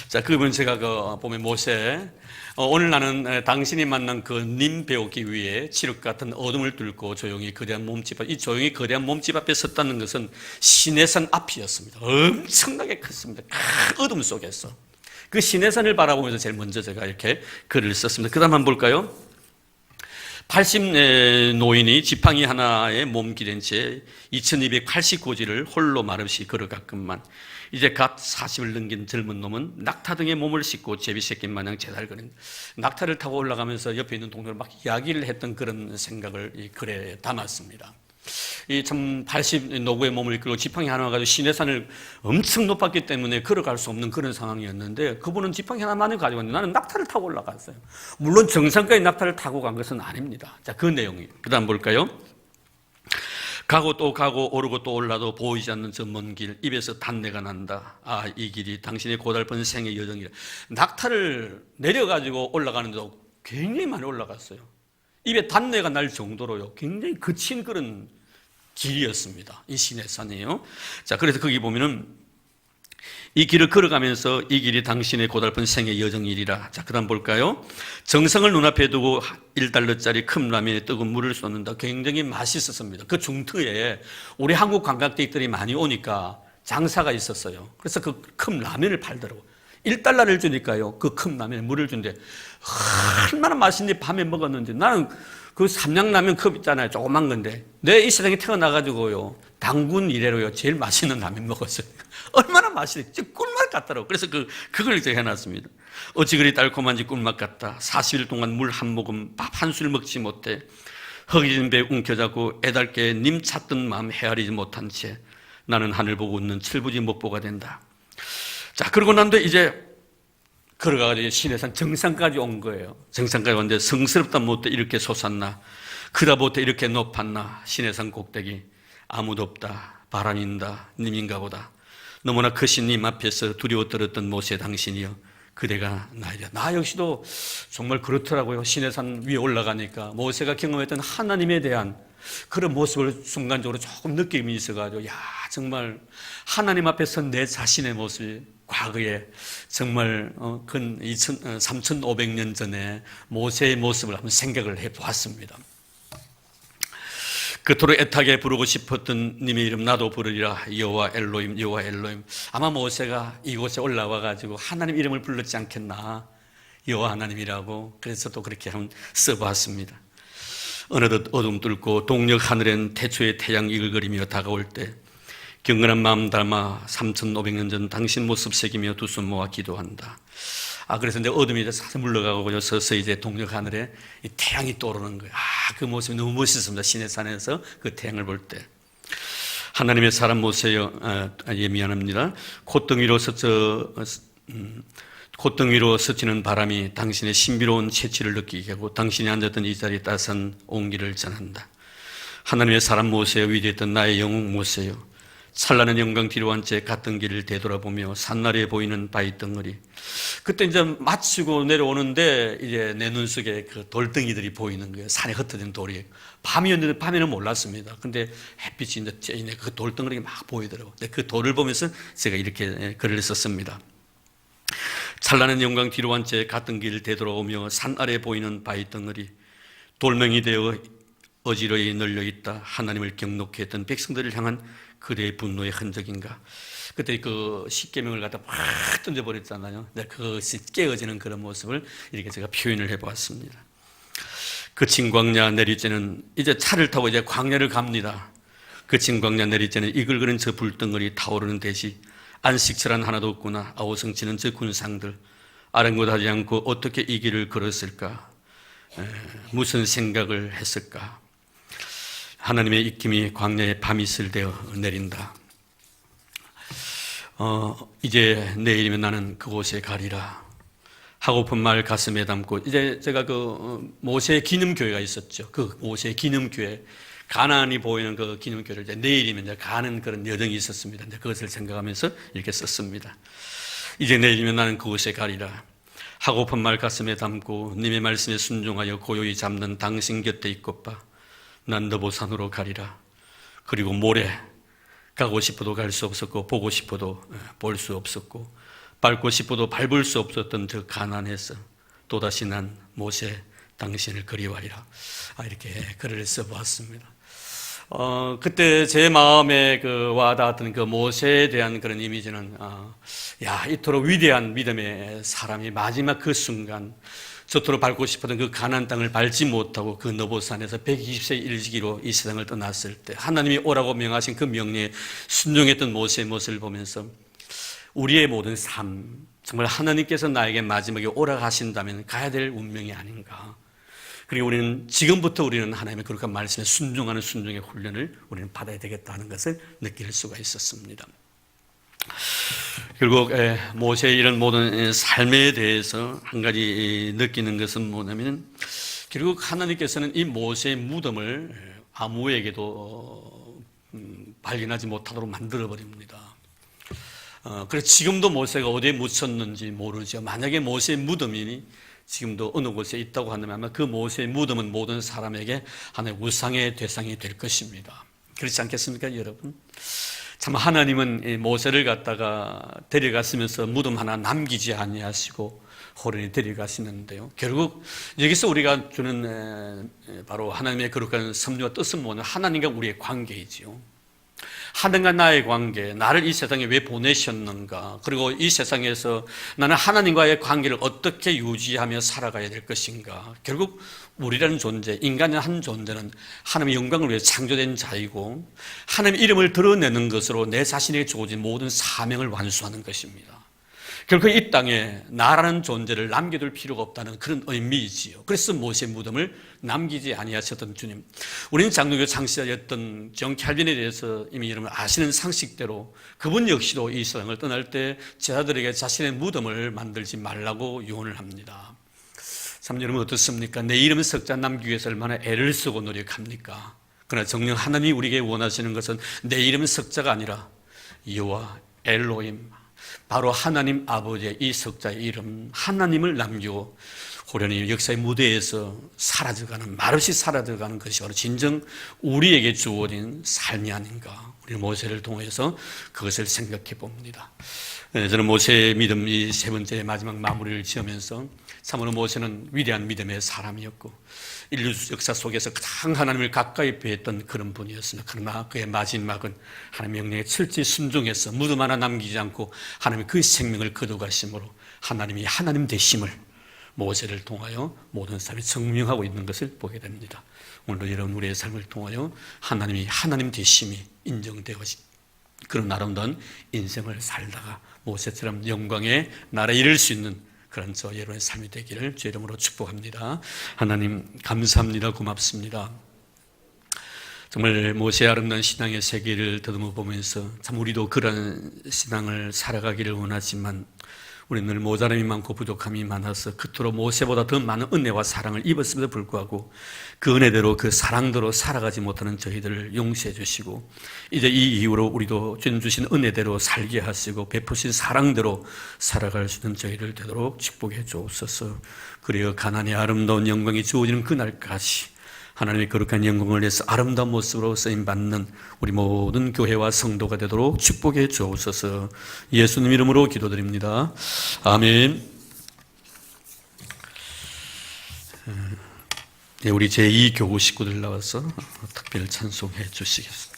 자, 그분 제가 보면 모세, 오늘 나는 당신이 만난 그 님 배우기 위해 칠흑 같은 어둠을 뚫고 조용히 거대한 몸집 앞, 이 조용히 거대한 몸집 앞에 섰다는 것은 시내산 앞이었습니다. 엄청나게 컸습니다. 큰 어둠 속에서. 그 시내산을 바라보면서 제일 먼저 제가 이렇게 글을 썼습니다. 그 다음 한번 볼까요? 80 노인이 지팡이 하나에 몸 기댄 채 2289지를 홀로 말없이 걸어갔건만, 이제 갓 40을 넘긴 젊은 놈은 낙타 등에 몸을 싣고 제비새끼 마냥 제달거린, 낙타를 타고 올라가면서 옆에 있는 동료를 막 이야기를 했던 그런 생각을 이 글에 담았습니다. 이 참 80 노구의 몸을 이끌고 지팡이 하나 가지고 시내산을 엄청 높았기 때문에 걸어갈 수 없는 그런 상황이었는데, 그분은 지팡이 하나만을 가지고 왔는데 나는 낙타를 타고 올라갔어요. 물론 정상까지 낙타를 타고 간 것은 아닙니다. 자, 그 내용이에요. 그 다음 볼까요? 가고 또 가고 오르고 또 올라도 보이지 않는 저 먼 길, 입에서 단내가 난다. 아, 이 길이 당신의 고달픈 생의 여정이라. 낙타를 내려가지고 올라가는데도 굉장히 많이 올라갔어요. 입에 단내가 날 정도로요, 굉장히 거친 그런 길이었습니다. 이 시내산이에요. 자, 그래서 거기 보면은 이 길을 걸어가면서 이 길이 당신의 고달픈 생의 여정이리라. 자, 그 다음 볼까요? 정성을 눈앞에 두고 1달러짜리 컵라면에 뜨거운 물을 쏟는다. 굉장히 맛있었습니다. 그 중터에 우리 한국 관광객들이 많이 오니까 장사가 있었어요. 그래서 그 컵라면을 팔더라고요. 1달러를 주니까요, 그 컵라면에 물을 준대. 얼마나 맛있는지 밤에 먹었는지. 나는 그 삼양라면 컵 있잖아요, 조그만 건데. 내 이 세상에 태어나가지고요, 당군 이래로요, 제일 맛있는 라면 먹었어요. 얼마나 맛있는지 꿀맛 같더라고요. 그래서 그걸 이제 해놨습니다. 어찌 그리 달콤한지 꿀맛 같다. 40일 동안 물 한 모금, 밥 한 술 먹지 못해 허기진 배 움켜잡고 애달게 님 찾던 마음 헤아리지 못한 채 나는 하늘 보고 웃는 철부지 목보가 된다. 자, 그러고 난 뒤에 이제 걸어가가지고 시내산 정상까지 온 거예요. 정상까지 왔는데 성스럽다 못해 이렇게 솟았나, 크다 못해 이렇게 높았나. 시내산 꼭대기 아무도 없다, 바람인다, 님인가 보다. 너무나 크신 님 앞에서 두려워 떨었던 모세 당신이여, 그대가 나이다. 나 역시도 정말 그렇더라고요. 시내산 위에 올라가니까 모세가 경험했던 하나님에 대한 그런 모습을 순간적으로 조금 느낌이 있어가지고, 야, 정말 하나님 앞에서 내 자신의 모습이 과거에 정말 근 3,500년 전에 모세의 모습을 한번 생각을 해보았습니다. 그토록 애타게 부르고 싶었던 님의 이름 나도 부르리라. 여호와 엘로임, 여호와 엘로임. 아마 모세가 이곳에 올라와 가지고 하나님 이름을 불렀지 않겠나, 여호와 하나님이라고. 그래서 또 그렇게 한번 써보았습니다. 어느덧 어둠 뚫고 동력 하늘엔 태초의 태양 이글거리며 다가올 때 경건한 마음 담아 3,500년 전 당신 모습 새기며 두 손 모아 기도한다. 그래서 이제 어둠이 이제 사서 물러가고 서서 이제 동력 하늘에 이 태양이 떠오르는 거예요. 그 모습이 너무 멋있습니다. 시내 산에서 그 태양을 볼 때. 하나님의 사람 모세여, 미안합니다. 콧등 위로 스치는 바람이 당신의 신비로운 채취를 느끼게 하고 당신이 앉았던 이 자리에 따스한 온기를 전한다. 하나님의 사람 모세여, 위대했던 나의 영웅 모세여, 찬란한 영광 뒤로 한 채 갔던 길을 되돌아보며 산나리에 보이는 바위 덩어리. 그때 이제 마치고 내려오는데 이제 내 눈 속에 그 돌덩이들이 보이는 거예요. 산에 흩어진 돌이. 밤이었는데 밤에는 몰랐습니다. 근데 햇빛이 이제 쬐이네 그 돌덩어리가 막 보이더라고요. 근데 그 돌을 보면서 제가 이렇게 글을 썼습니다. 찬란한 영광 뒤로 한 채 갔던 길을 되돌아오며 산 아래 보이는 바위 덩어리. 돌멩이 되어 어지러이 널려있다. 하나님을 경록해 했던 백성들을 향한 그대의 분노의 흔적인가. 그때 그 십계명을 갖다 팍 던져버렸잖아요. 그것이 깨어지는 그런 모습을 이렇게 제가 표현을 해보았습니다. 그친 광야 내리쬐는 이제 차를 타고 이제 광야를 갑니다. 그친 광야 내리쬐는 이글거리는 저 불덩어리 타오르는 대지. 안식처란 하나도 없구나. 아우성치는 저 군상들. 아랑곳하지 않고 어떻게 이 길을 걸었을까. 무슨 생각을 했을까. 하나님의 입김이 광야에 밤이슬 되어 내린다. 이제 내일이면 나는 그곳에 가리라. 하고픈 말 가슴에 담고, 이제 제가 모세의 기념교회가 있었죠. 그 모세의 기념교회, 가나안이 보이는 그 기념교회를 이제 내일이면 이제 가는 그런 여정이 있었습니다. 이제 그것을 생각하면서 이렇게 썼습니다. 이제 내일이면 나는 그곳에 가리라. 하고픈 말 가슴에 담고 님의 말씀에 순종하여 고요히 잠든 당신 곁에 있것봐. 난 너보산으로 가리라. 그리고 모래, 가고 싶어도 갈 수 없었고 보고 싶어도 볼 수 없었고 밟고 싶어도 밟을 수 없었던 저 가난에서 또다시 난 모세 당신을 그리워하리라. 이렇게 글을 써보았습니다. 그때 제 마음에 와닿았던 그 모세에 대한 그런 이미지는 이토록 위대한 믿음의 사람이 마지막 그 순간 저토록 밟고 싶었던 그 가나안 땅을 밟지 못하고 그 너보산에서 120세 일기로 이 세상을 떠났을 때 하나님이 오라고 명하신 그 명령에 순종했던 모세의 모습을 보면서 우리의 모든 삶, 정말 하나님께서 나에게 마지막에 오라고 하신다면 가야 될 운명이 아닌가. 그리고 지금부터 우리는 하나님의 거룩한 말씀에 순종하는 순종의 훈련을 우리는 받아야 되겠다는 것을 느낄 수가 있었습니다. 결국 모세의 이런 모든 삶에 대해서 한 가지 느끼는 것은 뭐냐면 결국 하나님께서는 이 모세의 무덤을 아무에게도 발견하지 못하도록 만들어버립니다. 그래서 지금도 모세가 어디에 묻혔는지 모르죠. 만약에 모세의 무덤이 지금도 어느 곳에 있다고 한다면 아마 그 모세의 무덤은 모든 사람에게 하나의 우상의 대상이 될 것입니다. 그렇지 않겠습니까, 여러분? 참 하나님은 모세를 갖다가 데려갔으면서 무덤 하나 남기지 아니하시고 호련히 데려가시는데요. 결국 여기서 우리가 주는 바로 하나님의 거룩한 섭리와 뜻은 뭐냐? 하나님과 우리의 관계이지요. 하나님과 나의 관계, 나를 이 세상에 왜 보내셨는가, 그리고 이 세상에서 나는 하나님과의 관계를 어떻게 유지하며 살아가야 될 것인가. 결국 우리라는 존재, 인간의 한 존재는 하나님의 영광을 위해 창조된 자이고 하나님의 이름을 드러내는 것으로 내 자신에게 주어진 모든 사명을 완수하는 것입니다. 결국 이 땅에 나라는 존재를 남겨둘 필요가 없다는 그런 의미이지요. 그래서 모세의 무덤을 남기지 아니하셨던 주님. 우리는 장로교 창시자였던 존 캘빈에 대해서 이미 여러분 아시는 상식대로 그분 역시도 이 세상을 떠날 때 제자들에게 자신의 무덤을 만들지 말라고 유언을 합니다. 참 여러분 어떻습니까? 내 이름 석자 남기기 위해서 얼마나 애를 쓰고 노력합니까? 그러나 정녕 하나님이 우리에게 원하시는 것은 내 이름 석자가 아니라 여호와 엘로힘, 바로 하나님 아버지의 이 석자의 이름 하나님을 남기고 호련히 역사의 무대에서 사라져가는, 말없이 사라져가는 것이 바로 진정 우리에게 주어진 삶이 아닌가. 우리 모세를 통해서 그것을 생각해 봅니다. 저는 모세의 믿음 이 세 번째 마지막 마무리를 지으면서 참으로 모세는 위대한 믿음의 사람이었고 인류 역사 속에서 가장 하나님을 가까이 뵈었던 그런 분이었습니다. 그러나 그의 마지막은 하나님의 명령에 철저히 순종해서 무덤 하나 남기지 않고 하나님이 그 생명을 거둬가심으로 하나님이 하나님 되심을 모세를 통하여 모든 사람이 증명하고 있는 것을 보게 됩니다. 오늘도 여러분 우리의 삶을 통하여 하나님이 하나님 되심이 인정되어지 그런 아름다운 인생을 살다가 모세처럼 영광의 나라에 이를 수 있는 그런 저 여러분의 삶이 되기를 주의 이름으로 축복합니다. 하나님 감사합니다. 고맙습니다. 정말 모세의 아름다운 신앙의 세계를 더듬어 보면서 참 우리도 그런 신앙을 살아가기를 원하지만 우리는 늘 모자람이 많고 부족함이 많아서 그토록 모세보다 더 많은 은혜와 사랑을 입었음에도 불구하고 그 은혜대로 그 사랑대로 살아가지 못하는 저희들을 용서해 주시고 이제 이 이후로 우리도 주님 주신 은혜대로 살게 하시고 베푸신 사랑대로 살아갈 수 있는 저희들 되도록 축복해 주옵소서. 그리고 가나안의 아름다운 영광이 주어지는 그날까지 하나님의 거룩한 영광을 위해서 아름다운 모습으로 쓰임받는 우리 모든 교회와 성도가 되도록 축복해 주옵소서. 예수님 이름으로 기도드립니다. 아멘. 우리 제2교구 식구들 나와서 특별 찬송해 주시겠습니다.